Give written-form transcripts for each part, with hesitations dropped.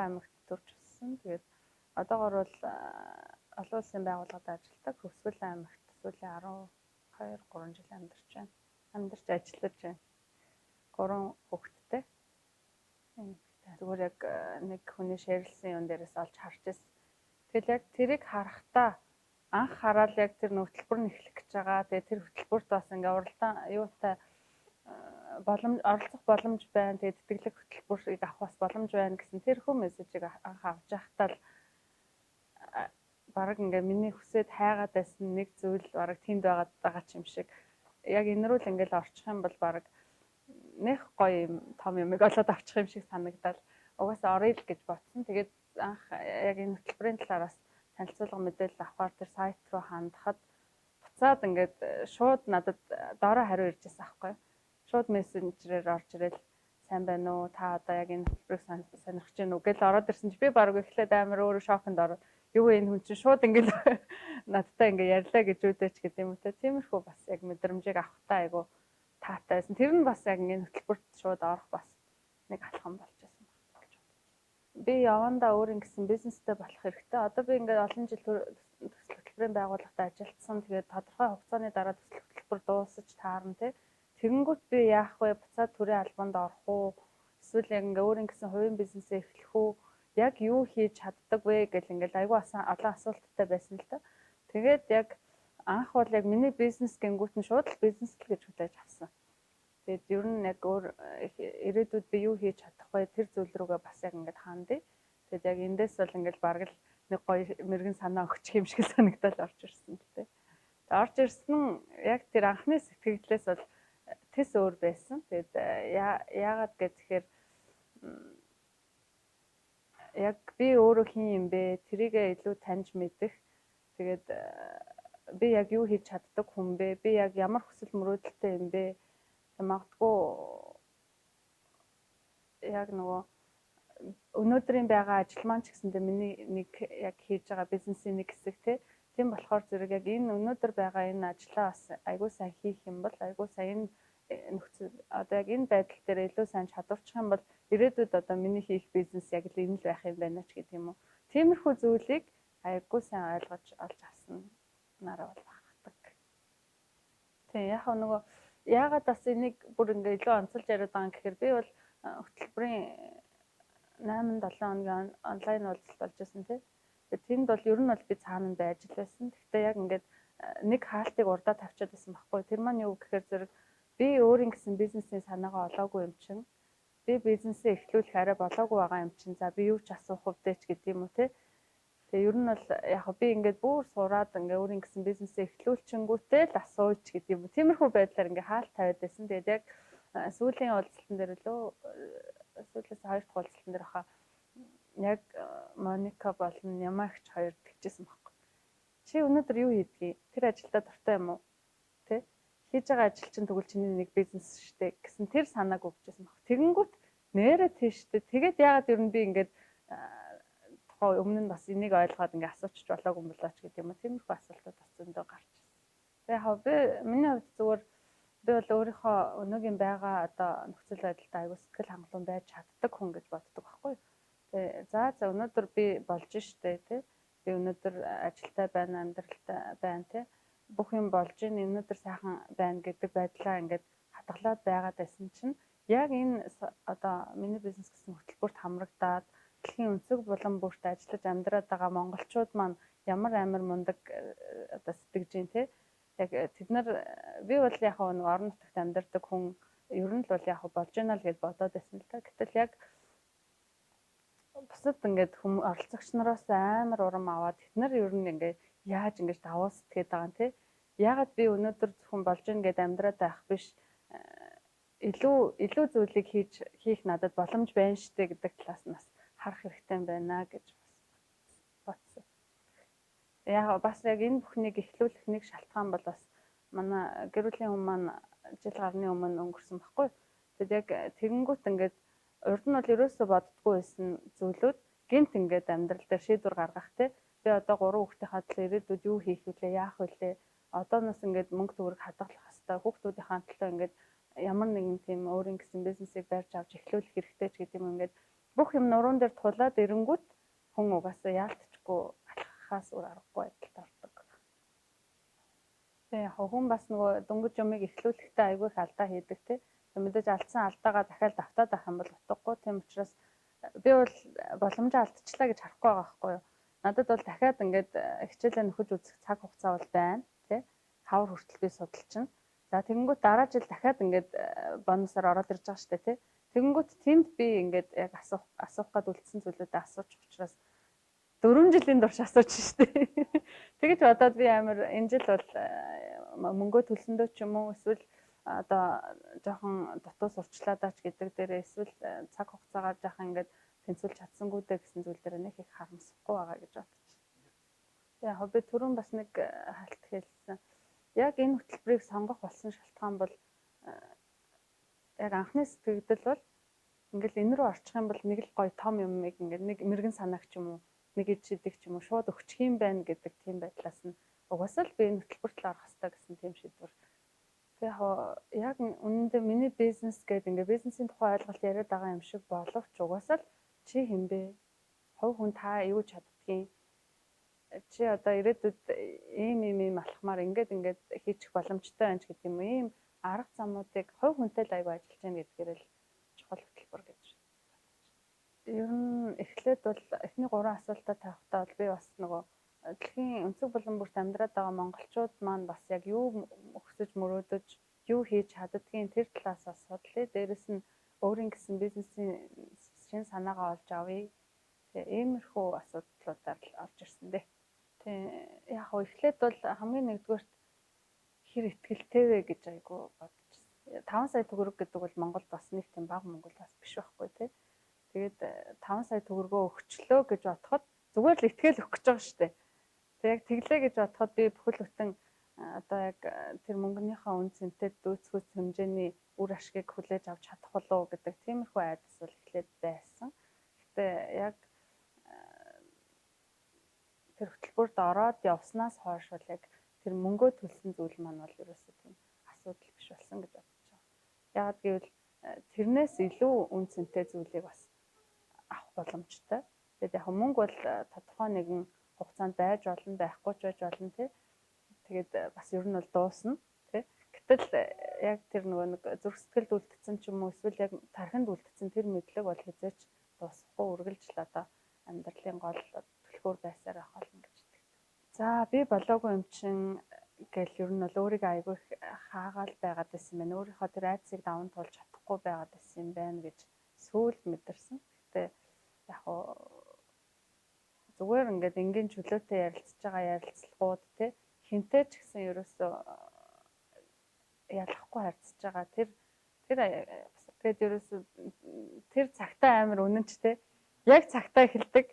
аймагт төрчихсөн. Тэгээд одоогоор бол олон улсын байгууллагад ажилладаг. Хөвсгөл аймагт сүүлийн 12-3 жил амьдарч байна. Амьдарч ажиллаж байна. 3 хүүхэдтэй. Зүгээр яг нэг хүний шеэрлсэн юм дээрээс олж харж байсан. Тэгэл яг тэрийг харахтаа анх хараад яг тэр хөтөлбөр нь эхлэх гэж байгаа. Тэгээ тэр хөтөлбөрт бас ингээ уралдаан юутай оролцох боломж байна. Тэгээ тэтгэлэг хөтөлбөрийг авах бас боломж байна гэсэн тэрхүү мессежийг анх авч байхдаа л бараг ингээ миний хүсээд хайгаад байсан нэг зүйл бараг тэнд байгаа ч юм шиг. Яг энэрүүл ингээл орчих юм бол бараг нэх гоё юм том юмыг олоод авчих юм шиг санагдал. Угаасаа орё л гэж бодсон. Тэгээд анх яг энэ хөтөлбөрийн талаараас танилцуулга мэдээлэл авахар тэр сайт руу хандахад буцаад ингээд шууд надад доороо хариу ирж байсан аахгүй. Шууд мессенжерээр орж ирэл сайн байна уу? Та одоо яг энэ хөтөлбөрийг сонирхож байна уу гэж ороод ирсэн чи би баг эхлээд амар өөрөө шоконд ороод юу энэ хүн чинь шууд ингээд надтай ингээд ярьлаа гэж үүдээч гэдэг юм уу те. Тиймэрхүү бас яг мэдрэмжийг авахтаа айгу таатайсэн. Тэр нь бас яг энэ хөтөлбөрт шууд орох бас нэг алхам болж байсан байна гэж бодож байна. Би явандаа өөр ингэсэн бизнестэй болох хэрэгтэй. Одоо би ингээд олон жил төсөл хөтөлбөрийн байгууллагад ажилласан. Тэгээд тодорхой хугацааны дараа төсөл хөтөлбөр дуусаж таарна те. Тэгэнгүүт би яах вэ? Буцаад төрийн албанд орох уу? Эсвэл яг ингээ өөр ингэсэн хувийн бизнесээ эхлэх үү? Яг юу хийж чаддаг вэ гэл ингээл айгүй олон асуулттай байсан л та. Тэгээд яг анх бол яг миний бизнес гингүүт нь шууд л бизнес л гэж хүлээж авсан. Тэгээд ер нь яг өөр ирээдүйд би юу хийж чадах вэ? Тэр зүйл рүүгээ бас яг ингээд хаандъя. Тэгээд яг эндээс бол ингээд бараг л нэг гоё мэрэгэн санаа өгчих юм шиг санагдал орж ирсэн л дээ. Тэгээд орж ирсэн яг тэр анхны сэтгэлдээс бол тэс өөр байсан. Тэгээд яагаад гэхээр яг би өөрөө хин юм бэ? Тэрийгээ илүү таньж мэдэх. Тэгээд би яг юу хийж чаддаг хүн бэ? Би яг ямар хүсэл мөрөөдөлтэй юм бэ? Магадгүй яг нөгөө өнөөдрийн байгаа ажил маань ч гэсэндээ миний нэг яг хийж байгаа бизнесийн нэг хэсэг тийм болохоор зэрэг яг энэ өнөөдөр байгаа энэ ажлаа бас айгүй сайн хийх юм бол айгүй сайн нөхцөл одоо яг энэ байдал дээр илүү сайн чадварчих юм бол ирээдүйд одоо миний хийх бизнес яг л энэ л байх юм байна ч гэдэг юм уу. Тиймэрхүү зүйлийг айгүй сайн ойлгож олж авсан нараа бол багтдаг. Тийм яг нөгөө яагаад бас энийг бүр ингээ илүү онцолж яриад байгаа юм гэхээр би бол хөтөлбөрийн 8-7 хоногийн онлайн уулзалт болж байсан тийм. Тэгээд тэнд бол ер нь бол би цаана байж байсан. Гэхдээ яг ингээд нэг хаалтыг урдаа тавьчихад байсан байхгүй. Тэр маань юу гэхээр зэрэг би өөрийн гэсэн бизнесийн санаагаа олоогүй юм чинь. Би бизнесээ эхлүүлэх арай болоогүй байгаа юм чинь. За би юу ч асуух өвдөө ч гэдэг юм уу те. Тэгээ ер нь бол яг би ингээд бүр сураад ингээ өөрийн гэсэн бизнесээ эхлүүлчихэнгүүтээ л асууж гэдэг юм уу. Тиймэрхүү байдлаар ингээ хаалт тавиад байсан. Тэгээд яг сүүлийн уулзалтан дээр лөө сүүлээс 2 дахь уулзалтан дээр хаа яг Моника болон Ямагч хоёр тэгжсэн байхгүй. Чи өнөөдөр юу хийдгийг? Тэр ажилдаа дуртай юм уу? Тэ? Хийж байгаа ажил чинь тэгвэл чиний нэг бизнес шүү дээ гэсэн тэр санааг өгчээсэн баг. Тэгэнгүүт нэрэ тийштэй. Тэгээд яагаад ер нь би ингээд тухай өмнө нь бас энийг ойлгоод ингээд асуучих болоогүй юм болооч гэдэг юм уу. Тиймэрхүү асуултууд бас зөндөө гарч ирсэн. Тэгээ яг би миний хувьд зүгээр би бол өөрийнхөө өнөөгийн байгаа одоо нөхцөл байдалтай аягүй сэтгэл хангалуун байж чаддаг хүн гэж боддог байхгүй. Тэгээ за өнөөдөр би болж штэ тий. Би өнөөдөр ажилтай байна, амьдралтай байна тий. Бүх юм болж ийн өнөөдөр сайхан байна гэдэг байдлаа ингээд хадгалаад байгаад байсан чинь яг энэ одоо миний бизнес гэсэн хөтөлбөрт хамрагдаад дэлхийн өнцөг булан бүрт ажиллаж амьдраад байгаа монголчууд маань ямар амар мундаг одоо сэтгэж ийн тий. Яг тэд нар би бол яг нэг орон нутагт амьдардаг хүн ер нь л бол яг болж ийна л гэж бодоод байсан л та. Гэтэл яг бусад ингээд оролцогч нараас амар урам аваад тэд нар ер нь ингээд яаж ингэж давуу сэтгээд байгаа юм те. Яагаад би өнөөдөр зөвхөн болж ийн гэд амьдраад байх биш илүү зүйлийг хийх надад боломж байна штэ гэдэг талаас нь бас харах хэрэгтэй байна гэж бас бодсон. Яг бас яг энэ бүхнийг эхлүүлэх нэг шалтгаан бол бас манай гэр бүлийн хүмүүс маань жил гарны өмнө өнгөрсөн байхгүй. Тэгэд яг тэгэнгүүт ингээд урд нь бол ерөөсөө боддггүй байсан зүйлүүд гинт ингээд амьдрал дээр шийдвэр гаргах те. Би одоо 3 хүүхдийнхаа төлөө ирээдүйд юу хийх вүлээ, яах вүлээ. Одооноос ингээд мөнгө төгрөг хадгалах хэрэгтэй. Хүүхдүүдийнхаа төлөө ингээд ямар нэгэн тийм өөрийн гэсэн бизнесийг барьж авч эхлүүлэх хэрэгтэй ч гэдэг юм ингээд бүх юм нуруунд дээр тулаад ирэнгүүт хүн угаасаа яалтчгүй алхахаас өөр аргагүй байдалд ордог. Тэгээ хүн бас нөгөө дөнгөж юмыг эхлүүлэхдээ айгүй их алдаа хийдэг тий. Мэдээж алдсан алдаагаа дахиад давтаад авах юм бол утгагүй. Тийм учраас би бол боломжоо алдчихлаа гэж харахгүй байгаа байхгүй юу. Надад бол дахиад ингээд хичээлээ нөхөж үзэх цаг хугацаа бол байна тий. Хавар хүртэл би судалчихна. За тэгэнгүүт дараа жил дахиад ингээд бонусаар ороод ирж байгаа штэ тий. Тэгэнгүүт тэнд би ингээд яг асуух гад үлдсэн зүйлүүдээ асуучих учраас 4 жилийн турш асууж штэ. Тэгэж бодоод би амар энэ жил бол мөнгөө төлсөндөө ч юм уу эсвэл одоо жоохон дутуу сурчлаадаач гэдэг дээр эсвэл цаг хугацаагаар жоохон ингээд тэнцвүүлж чадсангүй дэ гэсэн зүйл дээр нэг их харамсахгүй байгаа гэж бодчих. Яг би түрүүн бас нэг хальт хэлсэн. Яг энэ хөтөлбөрийг сонгох болсон шалтгаан бол яг анхны сэтгэгдэл бол ингээл энэ рүү орчих юм бол нэг л гоё том юмыг ингээд нэг мэрэгэн санаагч юм уу нэг ижидэх ч юм уу шууд өгчих юм байна гэдэг тийм байдлаас нь угаасаа л би энэ хөтөлбөрт л орох хэрэгтэй гэсэн тийм шийдвэр. Тэгээ яг үнэндээ миний бизнес гэдэг ингээд бизнесийн тухай ойлголт яриад байгаа юм шиг боловч угаасаа л чи хэм бэ? Хувь хүн та юу чаддгийг чи одоо ирээдүйд ийм алхмаар ингээд хийчих боломжтой байна ч гэдэг юм. Ийм арга замуудыг хувь хүнтэй л аягүй ажиллаж байна гэдгээр л чухал хөтөлбөр гэж. Ер нь эхлээд бол эхний 3 асуултаа тавихтаа бол би бас нөгөө дэлхийн өнцөг булан бүрт амьдраад байгаа монголчууд маань бас яг юу өсөж мөрөөдөж юу хийж чаддгийг тэр талаас бас судлаа. Дээрэс нь өөрийн гэсэн бизнесийн шинэ санаагаа олж авъя. Тэгээ иймэрхүү асуудлуудаар л орж ирсэн дээ. Тэгээ яг хөө эхлээд бол хамгийн нэгдүгээрт хэр ихтгэлтэй вэ гэж айгу бодчихсон. 5 сая төгрөг гэдэг бол Монголд бас нэг тийм бага Монгол бас биш байхгүй тий. Тэгээд 5 сая төгрөгөө өгчлөө гэж бодоход зүгээр л итгэл өгөх гэж байгаа шүү дээ. Тэг яг тэглээ гэж бодоход би бүхэл бүтэн одоо яг тэр мөнгөнийхөө үн цэнтэй дүүцгүүц хэмжээний үр ашгийг хүлээж авч чадах болов гэдэг тиймэрхүү айдас бол эхлээд байсан. Гэтэ яг тэр хөтөлбөрт ороод явснаас хойш бол яг тэр мөнгөө төлсөн зүйл маань бол ерөөсөө тийм асуудал биш болсон гэж бодож байгаа. Яагаад гэвэл тэрнээс илүү үн цэнтэй зүйлийг бас авах боломжтой. Тэгээд яг мөнгө бол тодорхой нэгэн хугацаанд байж болно, байхгүй ч байж болно тий. Тэгээд бас ер нь бол дуусна тий. Гэтэл яг тэр нөгөө нэг зүрх сэтгэлд үлдсэн ч юм уу эсвэл яг тархинд үлдсэн тэр мэдлэг бол хязгаарч дуусахгүй үргэлжлэл одоо амьдралын гол төлхөөр байсаар байх болно гэж хэлдэг. За би болоогүй юм чин гэл ер нь бол өөрийгөө айгүй хаагаал байгаад байсан байна. Өөрийнхөө тэр айдсыг даван туулж чадахгүй байгаад байсан юм байна гэж сүүлд мэдэрсэн. Гэтэ яг зүгээр ингээд энгийн чөлөөтэй ярилцж байгаа ярилцлагууд тий хинтэй ч гэсэн ерөөсөө ялахгүй харьцаж байгаа тэр тэгээд ерөөсөө тэр цагтаа амар үнэнчтэй яг цагтаа эхэлдэг.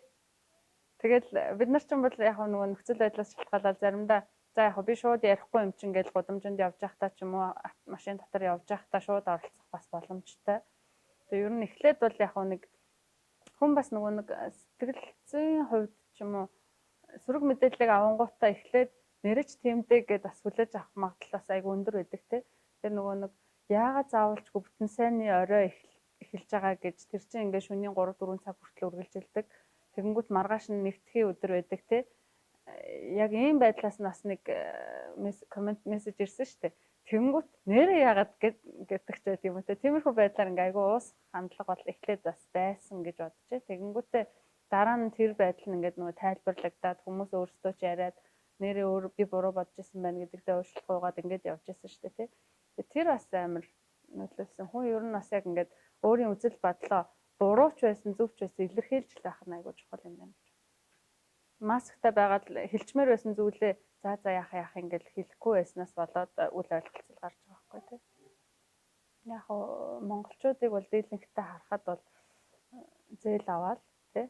Тэгэл бид нар ч юм бол яг нөгөө нөхцөл байдлаас шалтгаалаад заримдаа за яг би шууд ярихгүй юм чин гэж гудамжинд явж байхдаа ч юм уу машин дотор явж байхдаа шууд оролцох бас боломжтой. Тэгээ ер нь эхлээд бол яг нэг хүн бас нөгөө нэг сэтгэл зүйн хувьд ч юм уу сөрөг мэдээллийг авангуудаа эхлээд нэрэж тэмдэг гэдээ бас хүлээж авах магадлал айгүй өндөр байдаг те. Тэр нөгөө нэг яагаад заавалчгүй бүтэн сайнны орой эхэлж байгаа гэж тэр чинь ингээд шөнийн 3-4 цаг хүртэл үргэлжилдэг. Тэгэнгүүт маргааш нь нэгтгэхийн өдөр байдаг те. Яг ийм байдлаас нь бас нэг коммент мессеж ирсэн шүү дээ. Тэгэнгүүт нэрээ яагаад гэдэг ч байт юм уу те. Тиймэрхүү байдлаар ингээ айгүй уус хандлага бол эхлээд бас байсан гэж бодчихэ. Тэгэнгүүтээ дараа нь тэр байдал нь ингээд нөгөө тайлбарлагдаад хүмүүс өөрсдөө ч яриад нэрээ өөр би буруу бодож исэн байна гэдэгтээ уушлахгүйгээд ингээд явж исэн шүү дээ тий. Тэр бас амар нөлөөлсөн. Хүн ер нь бас яг ингээд өөрийн үзэл бодлоо буруу ч байсан зөв ч байсан илэрхийлж байх нь айгүй чухал юм байна гэж. Масктай байгаад хэлчмээр байсан зүйлээ за яах ингээд хэлэхгүй байснаас болоод үл ойлголцол гарч байгаа байхгүй тий. Яг монголчуудыг бол дийлэнхтэй харахад бол зээл аваад тий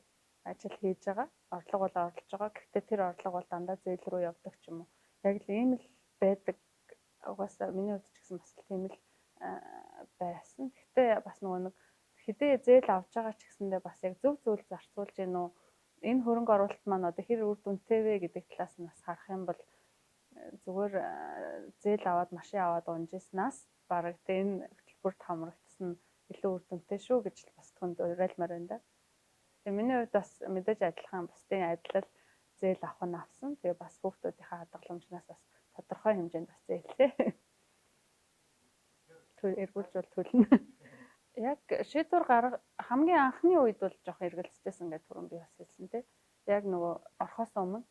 ажил хийж байгаа, орлого бол орлож байгаа. Гэхдээ тэр орлого бол дандаа зээл рүү явдаг ч юм уу. Яг л ийм л байдаг. Угаасаа миний хувьд ч гэсэн бас тийм л байсан. Гэхдээ бас нөгөө нэг хэдий зээл авч байгаа ч гэсэндээ бас яг зөв зүйл зарцуулж гин үү? Энэ хөрөнгө оруулалт маань одоо хэр үр дүнтэй вэ гэдэг талаас нь бас харах юм бол зүгээр зээл аваад машин аваад унжснаас бараг энэ хөтөлбөрт хамрагдсан илүү үр дүнтэй шүү гэж бас түнд уриалмаар байна да. Тэгээ миний хувьд бас мэдээж адилхан бусдын адилал зээл авах нь авсан. Тэгээ бас хүүхдүүдийнхээ хадгаламжнаас бас тодорхой хэмжээнд бас зээлээ. Эргүүлж бол төлнө. Яг шийдвэр хамгийн анхны үед бол жоох эргэлзчихсэн гэдэг түрүүн би бас хэлсэн тий. Яг нөгөө орхоос өмнө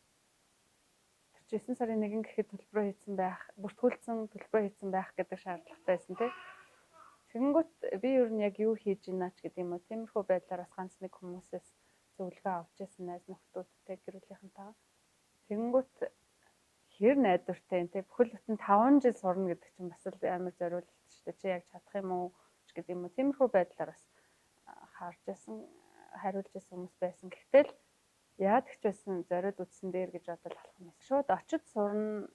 тэр 9 сарын 1 гэхэд төлбөрөө хийсэн байх, бүртгүүлсэн төлбөрөө хийсэн байх гэдэг шаардлагатай байсан тий. Тэгэнгүүт би ер нь яг юу хийж ийна ч гэдэг юм уу. Тиймэрхүү байдлаараас ганц нэг хүмүүсээс зөвлөгөө авч ирсэн найз нөхдүүдтэй гэр бүлийнхэнтэйгээ. Тэгэнгүүт хэр найдвартай юм те бүхэл бүтэн 5 жил сурна гэдэг чинь бас л амар зориулалт шүү дээ. Чи яг чадах юм уу ч гэдэг юм уу. Тиймэрхүү байдлаар бас харж байсан, хариулж байсан хүмүүс байсан. Гэхдээ л яад ч байсан зориуд үтсэн дээр гэж бодол алах юм. Шууд очиж сурна.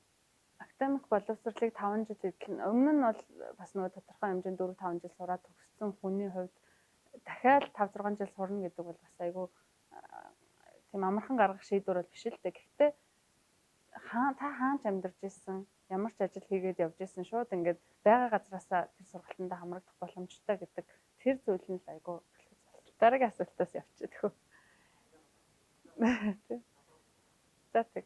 Академик боловсролыг 5 жил эдлэн өмнө нь бол бас нөгөө тодорхой хэмжээнд 4-5 жил сураад төгссөн хүний хувьд дахиад 5-6 жил сурна гэдэг бол бас айгүй тийм амархан гаргах шийдвэр бол биш л дээ. Гэхдээ та хаанч амьдарч ирсэн, ямар ч ажил хийгээд явж ирсэн шууд ингээд байгаа газараасаа тэр сургалтанд хамрагдах боломжтой гэдэг тэр зүйл нь л айгүй бэлтгэж байна. Дараагийн асуултаас явчих тэхүү. За тэг.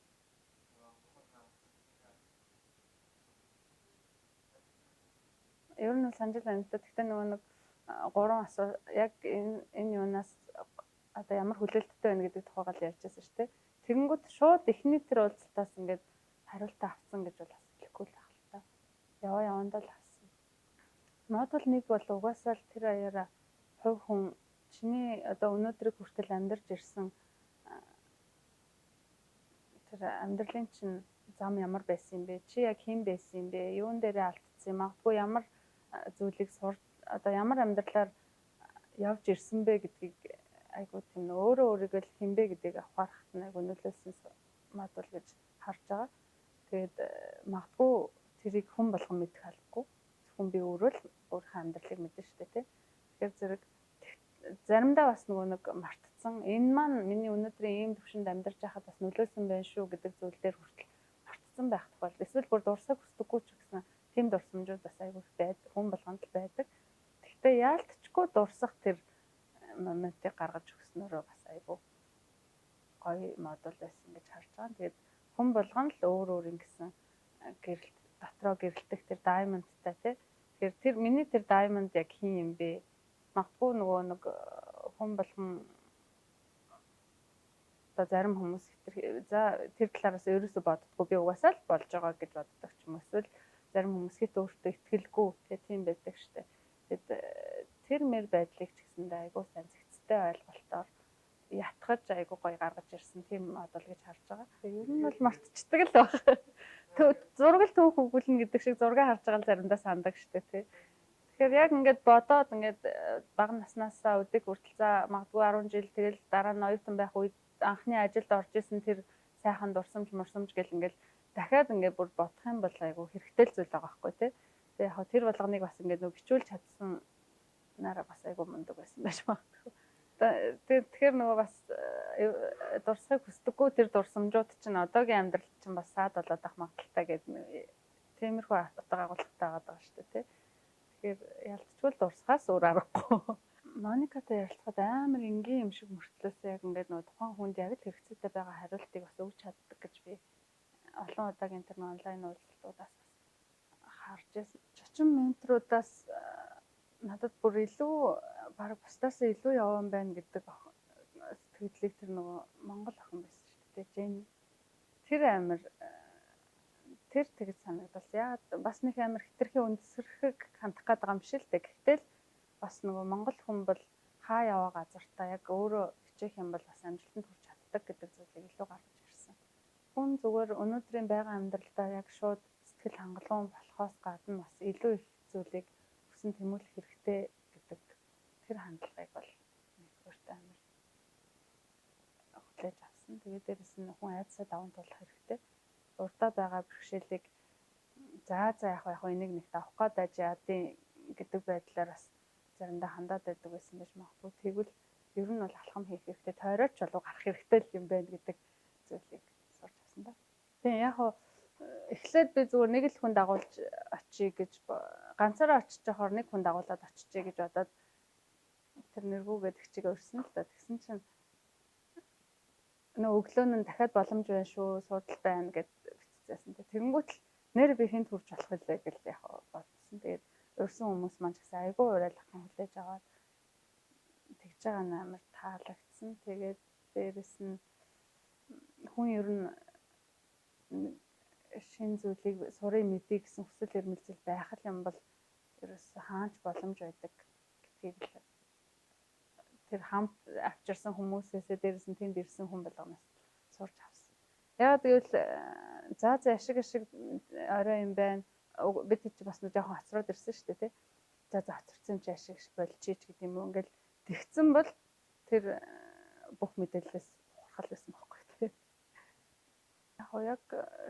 Ер нь санаж байна. Гэхдээ нөгөө нэг 3 асуулт яг энэ юунаас одоо ямар хүлээлттэй байна гэдэг тухайгаар л ярьж байсан шүү дээ. Тэгэнгүүт шууд эхний тэр уулзалтаас ингээд хариултаа авсан гэж бол бас хэлэхгүй л байх л та. Явандаа л авсан. Модуль 1 бол угаасаа л тэр аяараа хувь хүн чиний одоо өнөөдрийг хүртэл амьдарч ирсэн тэр амьдралын чинь зам ямар байсан юм бэ? Чи яг хэн байсан юм бэ? Юун дээрээ алдсан юм? Магадгүй ямар зүйлийг одоо ямар амьдралаар явж ирсэн бэ гэдгийг айгуу тийм өөрөө өөрийгөө л хинбэ гэдгийг авахарахт нь айгуу нөлөөлсөн модуль гэж харж байгаа. Тэгээд магадгүй тэрийг хүн болгон мэдэх албагүй. Зөвхөн би өөрөө л өөрийнхөө амьдралыг мэднэ шүү дээ, тий. Тэгэхээр зэрэг заримдаа бас нөгөө нэг мартцсан. Энэ маань миний өнөөдрийн ийм төвшөнд амьдарч байхад бас нөлөөсөн байх шүү гэдэг зүйл дээр хүртэл мартцсан байх тохиол. Эсвэл бүр дурсаг хүсдэггүй ч гэсэн тийм дурсамжууд бас айгуу байдаг. Хүн болгонд л байдаг. Гэхдээ яалтчгүй дурсах тэр моментыг гаргаж өгснөөрөө бас айгүй гоё модуль байсан гэж харж байгаа. Тэгээд хүн болгон л өөр ингэсэн гэрэлт дотроо гэрэлтэх тэр diamondтай тий. Тэгэхээр тэр миний тэр diamond яг хин юм бэ? Магадгүй нөгөө нэг хүн болгон одоо зарим хүмүүс тэр талаараас ерөөсөө боддоггүй би угаасаа л болж байгаа гэж боддог ч юм уу. Эсвэл зарим хүмүүс хит өөртөө итгэлгүй тийм байдаг штэ. Тэгэд тэр мэр байдлыг ч гэсэндээ айгүй сайн зэгцтэй ойлголтоор ятгахж айгүй гоё гаргаж ирсэн тийм модуль гэж харж байгаа. Ер нь бол мартчихдаг л баг. Зураг л түүх өгүүлнэ гэдэг шиг зураг харж байгаа л заримдаа сандаг штэ тий. Тэгэхээр яг ингээд бодоод ингээд бага наснаасаа өдөрт хүртэл за магадгүй 10 жил тэгэл дараа нь оюутан байх үед анхны ажилд орж исэн тэр сайхан дурсамж мурсамж гэл ингээд дахиад ингээд бүр бодох юм бол айгүй хэрэгтэй л зүйл байгаа байхгүй тий. Тэгээ яг тэр болгоныг бас ингээд нөө бичүүлж чадсан нараа бас айгүй мундаг байсан байж магадгүй. Тэгэхээр нөгөө бас дурсахыг хүсдэггүй тэр дурсамжууд чинь одоогийн амьдрал чинь бас саад болоод ах магадaltaй гэдэг тиймэрхүү утга агуулгатай байгаа шүү дээ тий. Тэгэхээр ялцчгүй дурсахаас өөр аргагүй. Моникатай ярилцахад амар энгийн юм шиг мөртлөөсөө яг ингээд нөгөө тухайн хүнд яг л хэрэгцээтэй байгаа хариултыг бас өгч чаддаг гэж би олон удаагийн тэр онлайн уулзалтуудаас бас харж байсан. Чочин менторудаас надад бүр илүү баг бусдаас илүү явсан байна гэдэг сэтгэлийг тэр нөгөө Монгол охин байсан шүү дээ. Жен тэр амир тэр тэгж санагдал. Яагаад бас нэг амир хитрхи өндөсгөх хандах гээд байгаа юм шиг л дээ. Гэтэл бас нөгөө Монгол хүн бол хаа яваа газартаа яг өөрөө хичээх юм бол бас амжилтанд хүрч чаддаг гэдэг зүйлийг илүү гаргаж ирсэн. Хүн зүгээр өнөөдрийн байгаа амьдралдаа яг шууд сэтгэл хангалуун болохоос гадна бас илүү их зүйлийг хүсэн тэмүүлэх хэрэгтэй гэдэг тэр хандлагыг бол нэгдүгээрт амир хүлээж авсан. Тэгээд дээрэс нь хүн айдсаа даван туулах хэрэгтэй. Урдаа байгаа бэрхшээлийг за яг энийг нэг авах гээд яадын гэдэг байдлаар бас заримдаа хандаад байдаг байсан байж магадгүй. Тэгвэл ер нь бол алхам хийх хэрэгтэй, тойрооч болов гарах хэрэгтэй л юм байна гэдэг зүйлийг сурч авсан да. Тэгээ яг эхлээд би зүгээр нэг л хүн дагуулж очие гэж ганцаараа очиж явахаар нэг хүн дагуулад очижээ гэж бодоод тэр нэргүүгээд хичээг өрсөн л да. Тэгсэн чинь нөө өглөө нь дахиад боломж байна шүү, суудал байна гэд биччихсэн. Тэгэнгүүт л нэр би хинт хүрч болох үлээ гэл яг бодсон. Тэгээд өрсөн хүмүүс маань ч гэсэн айгүй урайлахын хүлээж аваад тэгж байгаа нь амар таалагдсан. Тэгээд дээрэс нь хүн ер нь шин зүйлийг сурыг мэдээ гэсэн хүсэл эрмэлзэл байх юм бол ерөөсөө хаач боломж байдаг гэдгийг л тэр хамт авчирсан хүмүүсээсээ дээрээс нь тэнд ирсэн хүн болгоноос сурч авсан. Яагаад гэвэл за ашиг орой юм байна. Бид ч бас нэг жоохон хоцроод ирсэн шүү дээ, тий. За хоцорсон чи ашиг болчих гэдэг юм уу. Ингээл тэгсэн бол тэр бүх мэдээлэлээс ухрахал байсан байхгүй тий. Яг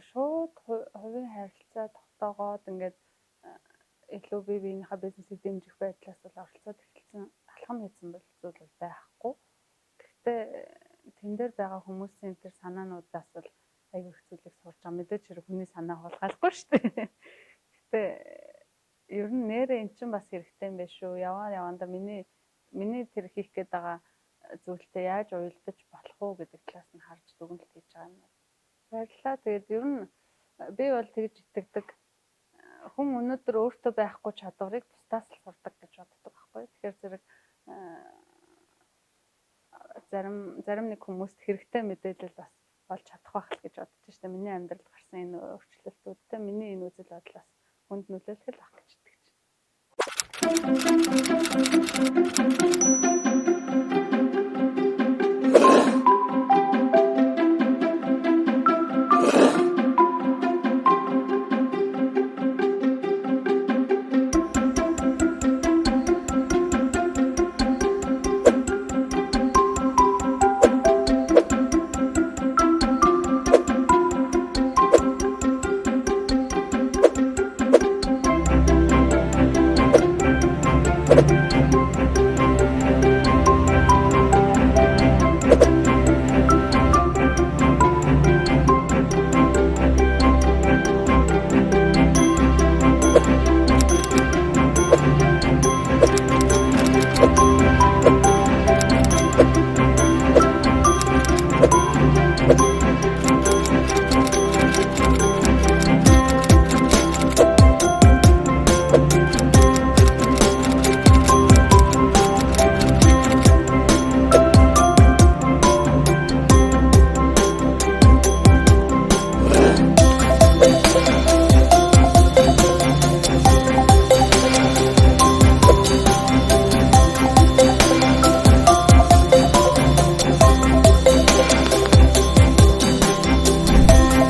шууд хувийн харилцаа тогтоогоод ингээд илүү биенийхээ бизнесийг дэмжих байдлаас бол оролцоод эхэлсэн алхам хийсэн бол зүйл бол байхгүй. Гэхдээ тэн дээр байгаа хүмүүсийн тэр санаануудаас бол аягүй их зүйлийг сурч байгаа. Мэдээж хэрэг хүний санаа хулгайлахгүй шүү дээ. Гэхдээ ер нь нэрээ эн чинь бас хэрэгтэй юм байна шүү. Яванда миний тэр хийх гээд байгаа зүйлтэй яаж уялдаж болох уу гэдэг талаас нь харж дүгнэлт хийж байгаа юм. Баярлалаа. Тэгээд ер нь би бол тэгж итгэдэг. Хүн өнөөдөр өөртөө байхгүй чадварыг бусдаас л сурдаг гэж боддог байхгүй. Тэгэхээр зэрэг зарим нэг хүмүүст хэрэгтэй мэдээлэл бас болж чадах байх л гэж бодож штэ. Миний амьдралд гарсан энэ өөрчлөлтүүдтэй миний энэ үзэл бодлоос хүнд нөлөөлөх л байх гэж итгэж байна.